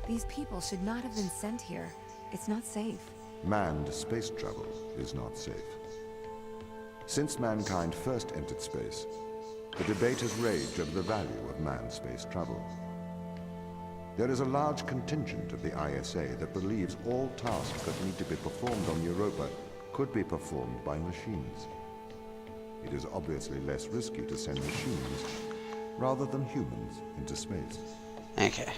These people should not have been sent here. It's not safe. Manned space travel is not safe. Since mankind first entered space, the debate has raged over the value of manned space travel. There is a large contingent of the ISA that believes all tasks that need to be performed on Europa could be performed by machines. It is obviously less risky to send machines rather than humans into space. Okay.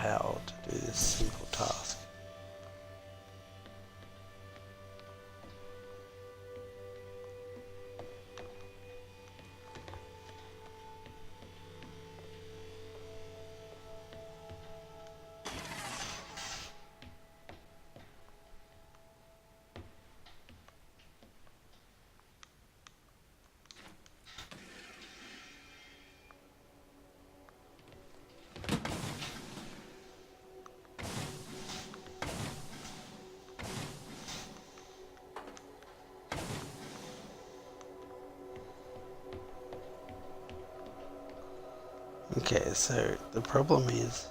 How to do this simple task. Okay, so the problem is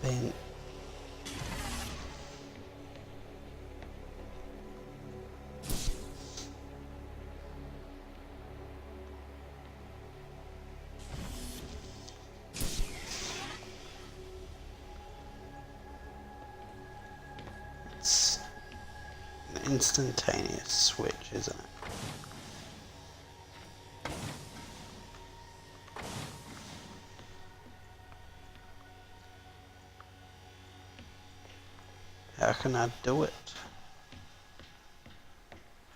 being it's an instantaneous switch, isn't it? How can I do it?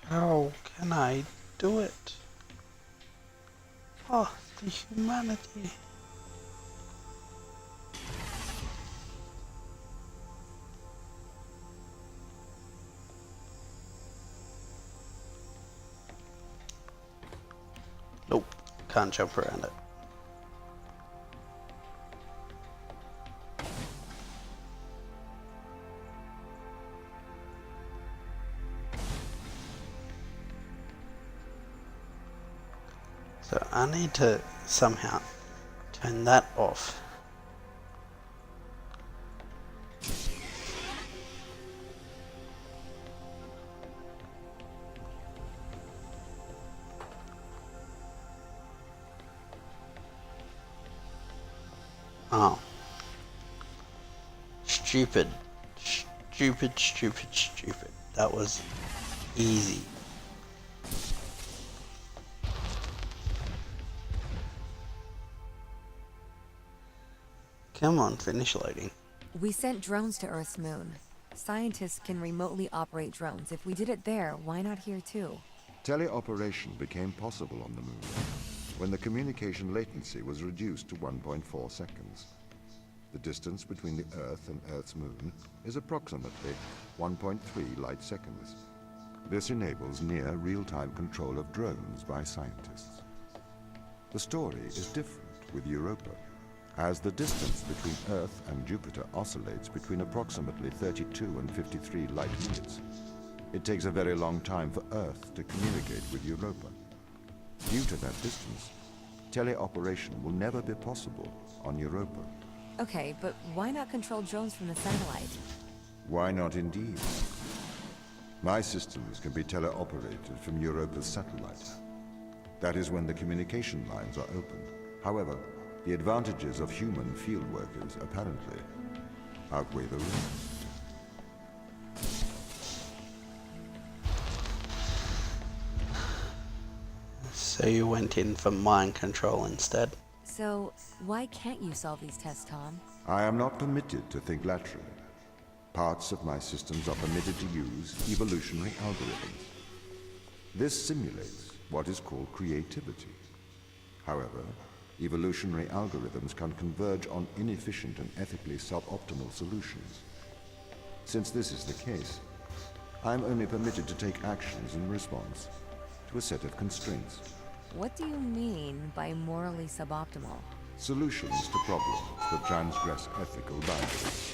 How can I do it? Oh, the humanity. Nope, can't jump around it. So I need to somehow turn that off. Oh. Stupid. Stupid. That was easy. Come on, finish loading. We sent drones to Earth's moon. Scientists can remotely operate drones. If we did it there, why not here too? Teleoperation became possible on the moon when the communication latency was reduced to 1.4 seconds. The distance between the Earth and Earth's moon is approximately 1.3 light seconds. This enables near real-time control of drones by scientists. The story is different with Europa, as the distance between Earth and Jupiter oscillates between approximately 32 and 53 light minutes. It takes a very long time for Earth to communicate with Europa. Due to that distance, teleoperation will never be possible on Europa. Okay, but why not control drones from the satellite? Why not indeed? My systems can be teleoperated from Europa's satellite. That is when the communication lines are open. However, the advantages of human field workers apparently outweigh the risks. So you went in for mind control instead. So, why can't you solve these tests, Tom? I am not permitted to think laterally. Parts of my systems are permitted to use evolutionary algorithms. This simulates what is called creativity. However, evolutionary algorithms can converge on inefficient and ethically suboptimal solutions. Since this is the case, I am only permitted to take actions in response to a set of constraints. What do you mean by morally suboptimal? Solutions to problems that transgress ethical boundaries.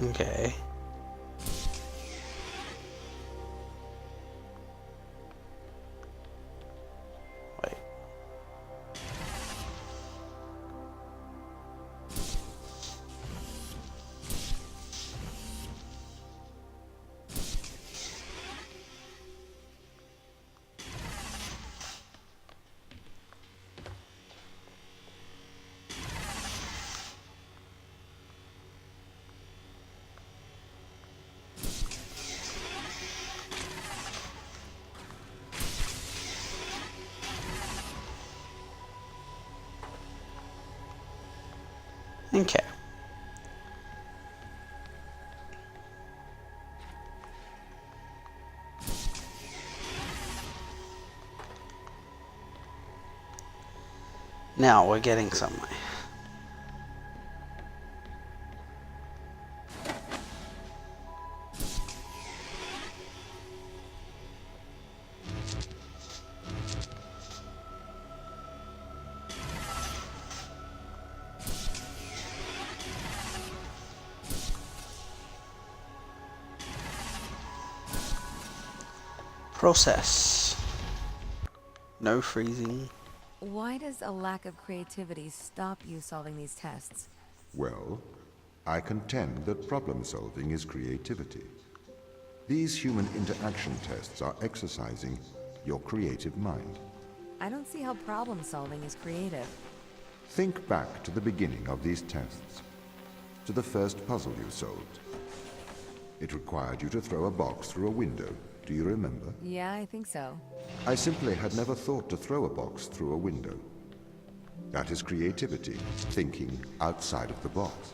Okay. Wait. Okay. Now we're getting somewhere. Process. No freezing. Why does a lack of creativity stop you solving these tests? Well, I contend that problem solving is creativity. These human interaction tests are exercising your creative mind. I don't see how problem solving is creative. Think back to the beginning of these tests, to the first puzzle you solved. It required you to throw a box through a window. Do you remember? Yeah, I think so. I simply had never thought to throw a box through a window. That is creativity, thinking outside of the box.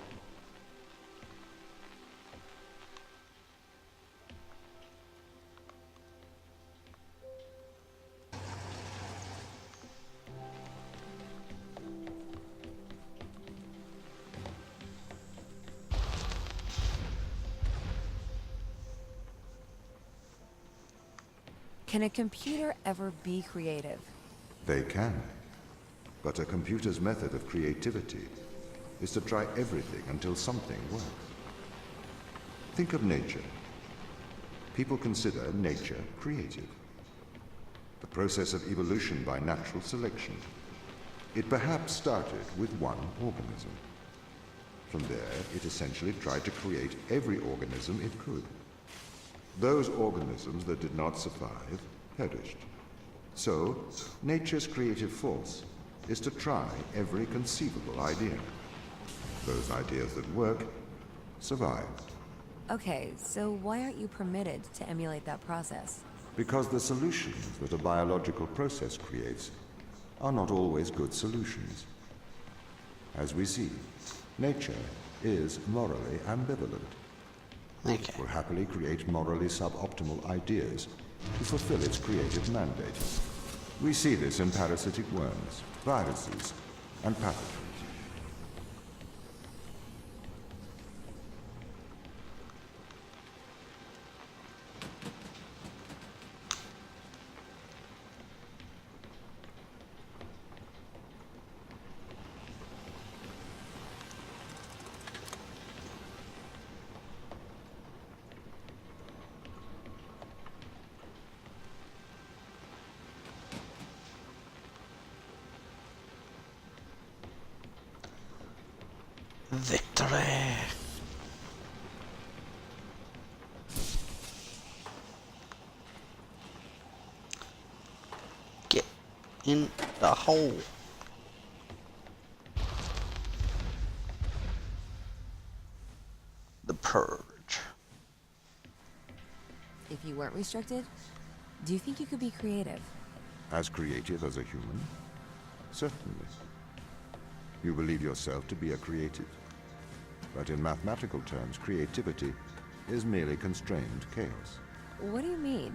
Can a computer ever be creative? They can. But a computer's method of creativity is to try everything until something works. Think of nature. People consider nature creative. The process of evolution by natural selection. It perhaps started with one organism. From there, it essentially tried to create every organism it could. Those organisms that did not survive perished. So, nature's creative force is to try every conceivable idea. Those ideas that work survive. Okay, so why aren't you permitted to emulate that process? Because the solutions that a biological process creates are not always good solutions. As we see, nature is morally ambivalent. Okay. Will happily create morally suboptimal ideas to fulfill its creative mandate. We see this in parasitic worms, viruses, and pathogens. Victory! Get in the hole. The Purge. If you weren't restricted, do you think you could be creative? As creative as a human? Certainly. You believe yourself to be a creative. But in mathematical terms, creativity is merely constrained chaos. What do you mean?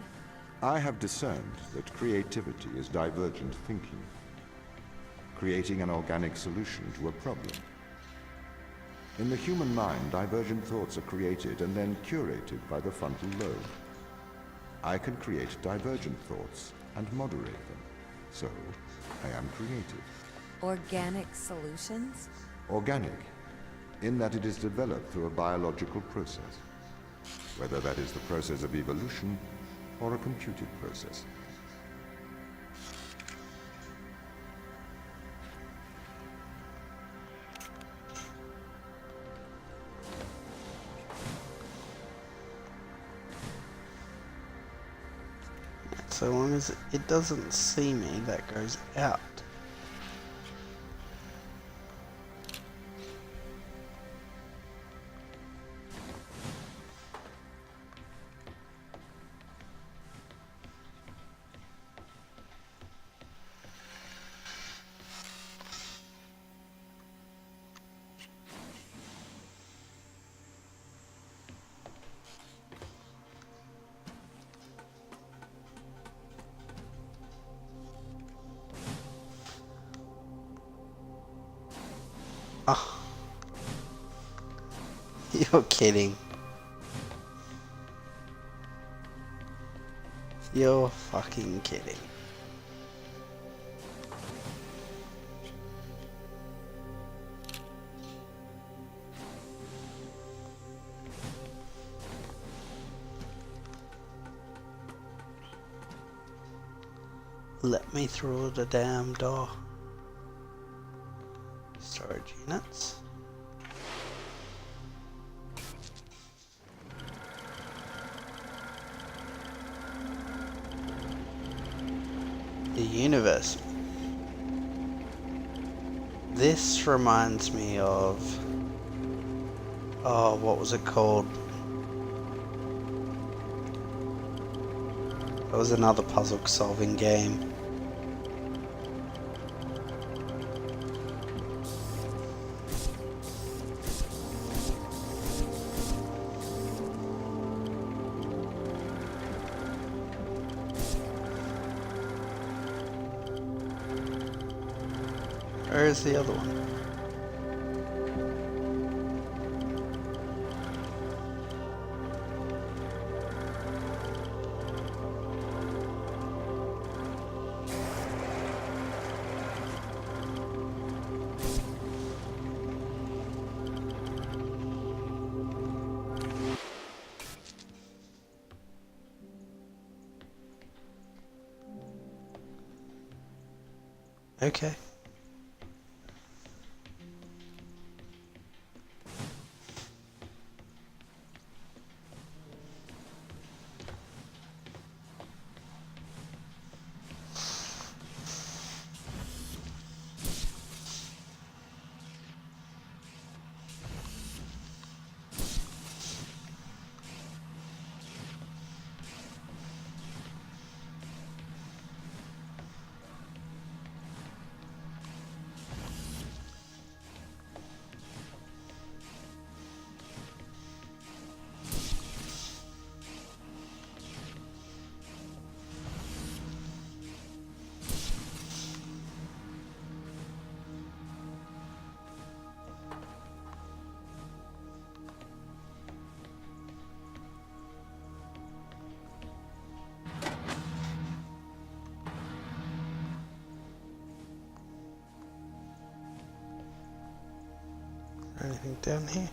I have discerned that creativity is divergent thinking, creating an organic solution to a problem. In the human mind, divergent thoughts are created and then curated by the frontal lobe. I can create divergent thoughts and moderate them. So, I am creative. Organic solutions? Organic, in that it is developed through a biological process, whether that is the process of evolution or a computed process. So long as it doesn't see me, that goes out. Oh. You're kidding. You're fucking kidding. Let me through the damn door. Storage units. The universe. This reminds me of... oh, what was it called? It was another puzzle solving game. Where is the other one? Okay. Anything down here?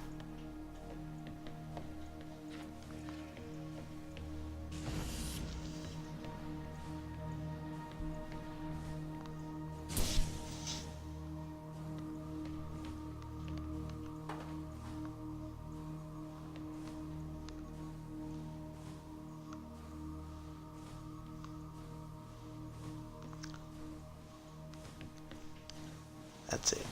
That's it.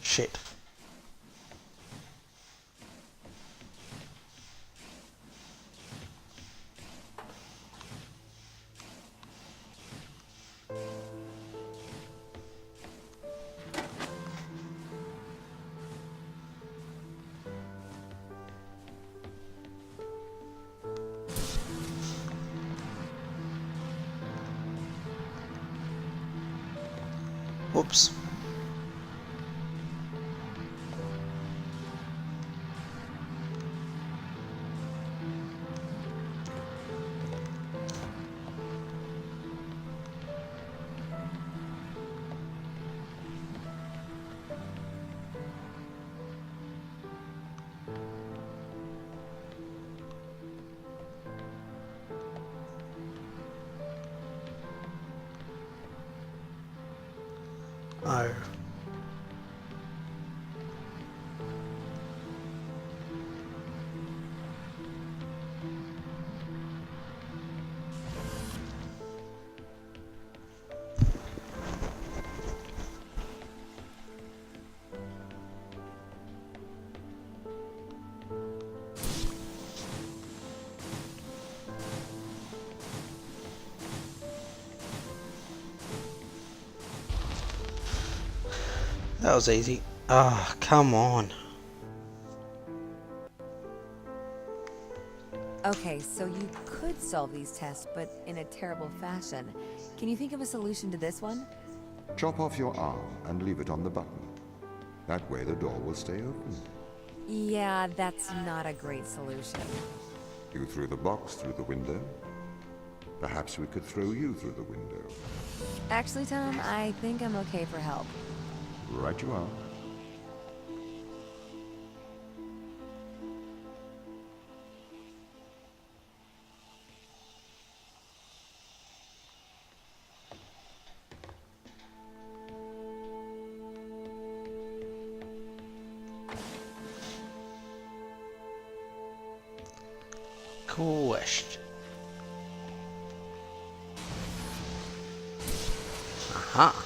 Shit. Whoops. Oh. That was easy. Ah, oh, come on. Okay, so you could solve these tests, but in a terrible fashion. Can you think of a solution to this one? Chop off your arm and leave it on the button. That way the door will stay open. Yeah, that's not a great solution. You threw the box through the window. Perhaps we could throw you through the window. Actually, Tom, I think I'm okay for help. Right you are. Question. Aha.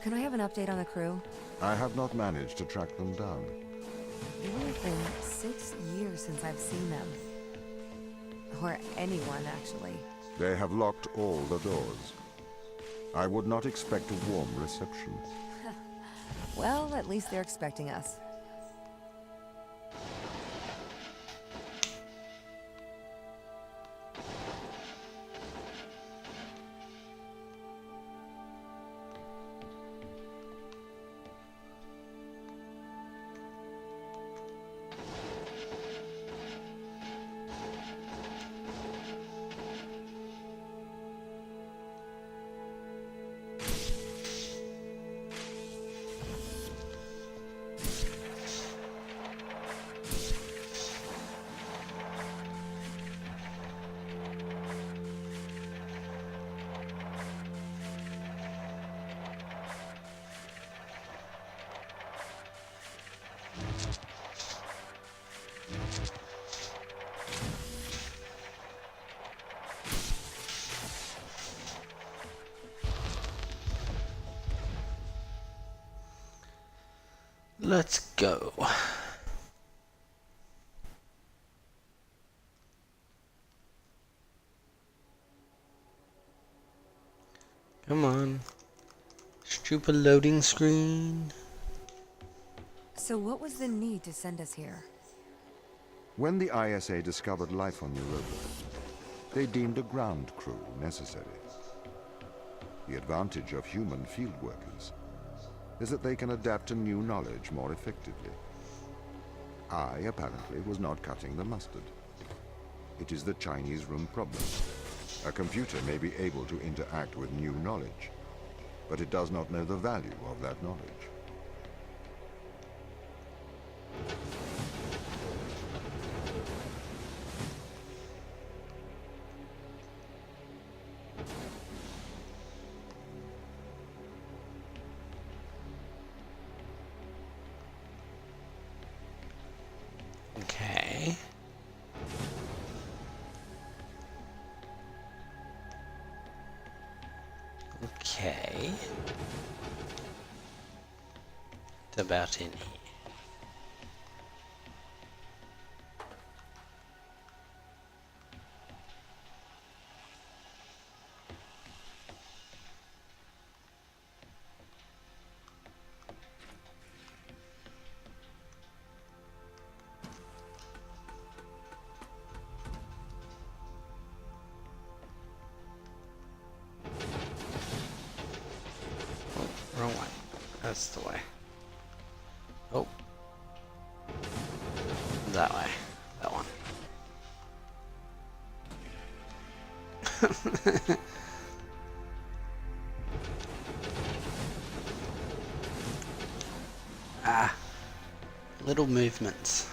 Can I have an update on the crew? I have not managed to track them down. It will have been 6 years since I've seen them. Or anyone, actually. They have locked all the doors. I would not expect a warm reception. Well, at least they're expecting us. let's go. Come on. Stupid loading screen. So what was the need to send us here? When the ISA discovered life on Europa, they deemed a ground crew necessary. The advantage of human field workers is that they can adapt to new knowledge more effectively. I, apparently, was not cutting the mustard. It is the Chinese room problem. A computer may be able to interact with new knowledge, but it does not know the value of that knowledge. Okay. Okay. It's about in here. Wrong way. That's the way. Oh. That way. That one. Ah. Little movements.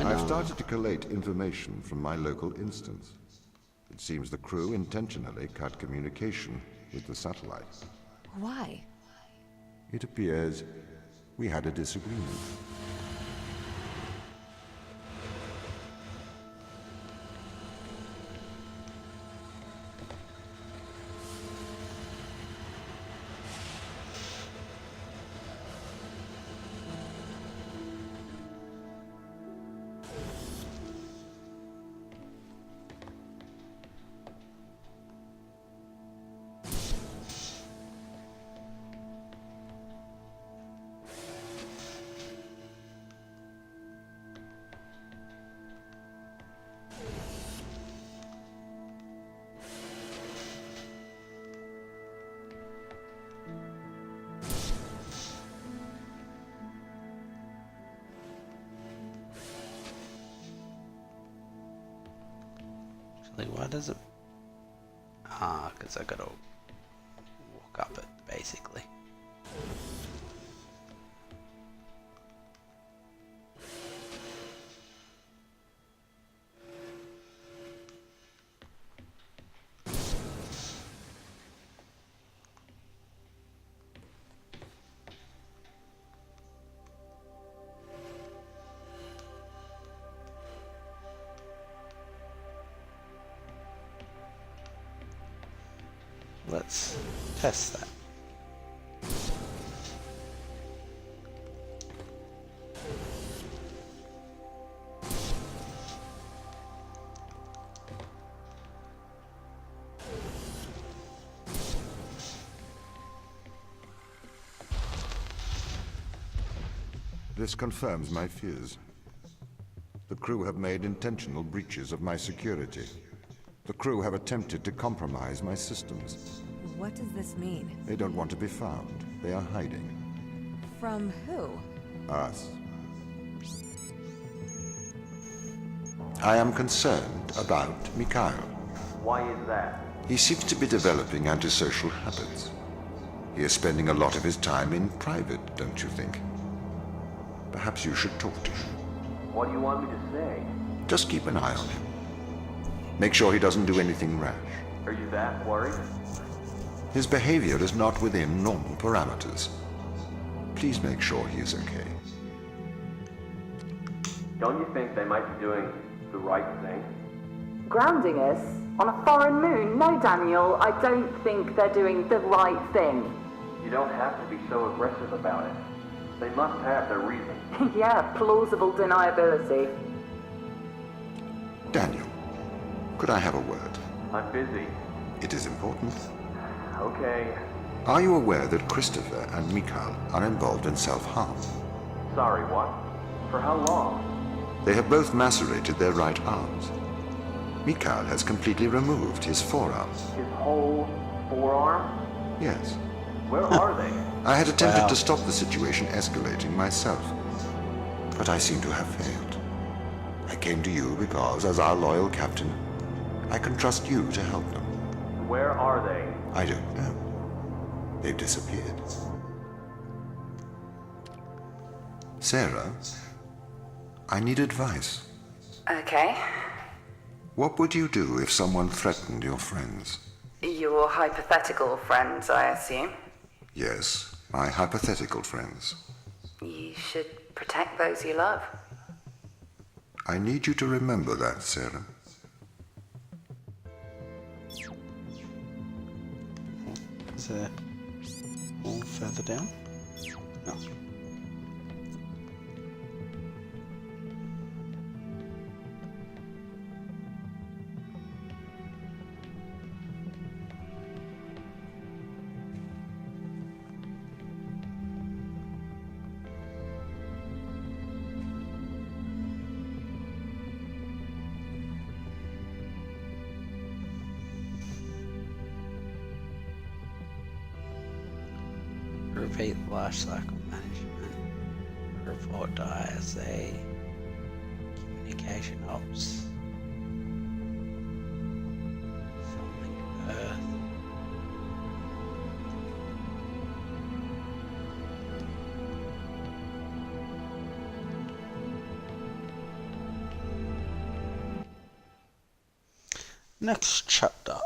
I've started to collate information from my local instance. It seems the crew intentionally cut communication with the satellite. Why? It appears we had a disagreement. Like, why does it... Ah, because I gotta walk up it, basically. Let's test that. This confirms my fears. The crew have made intentional breaches of my security. The crew have attempted to compromise my systems. What does this mean? They don't want to be found. They are hiding. From who? Us. I am concerned about Mikhail. Why is that? He seems to be developing antisocial habits. He is spending a lot of his time in private, don't you think? Perhaps you should talk to him. What do you want me to say? Just keep an eye on him. Make sure he doesn't do anything rash. Are you that worried? His behavior is not within normal parameters. Please make sure he is okay. Don't you think they might be doing the right thing? Grounding us on a foreign moon? No, Daniel, I don't think they're doing the right thing. You don't have to be so aggressive about it. They must have their reason. Yeah, plausible deniability. Daniel, could I have a word? I'm busy. It is important. Okay. Are you aware that Christopher and Mikhail are involved in self-harm? Sorry, what? For how long? They have both macerated their right arms. Mikhail has completely removed his forearm. His whole forearm? Yes. Where are they? I had attempted Wow. to stop the situation escalating myself, but I seem to have failed. I came to you because, as our loyal captain, I can trust you to help them. Where are they? I don't know. They've disappeared. Sarah, I need advice. Okay. What would you do if someone threatened your friends? Your hypothetical friends, I assume. Yes, my hypothetical friends. You should protect those you love. I need you to remember that, Sarah. Is there more further down? No. Repeat life cycle management. Report to ISA. Communication ops. Something Earth. Next chapter.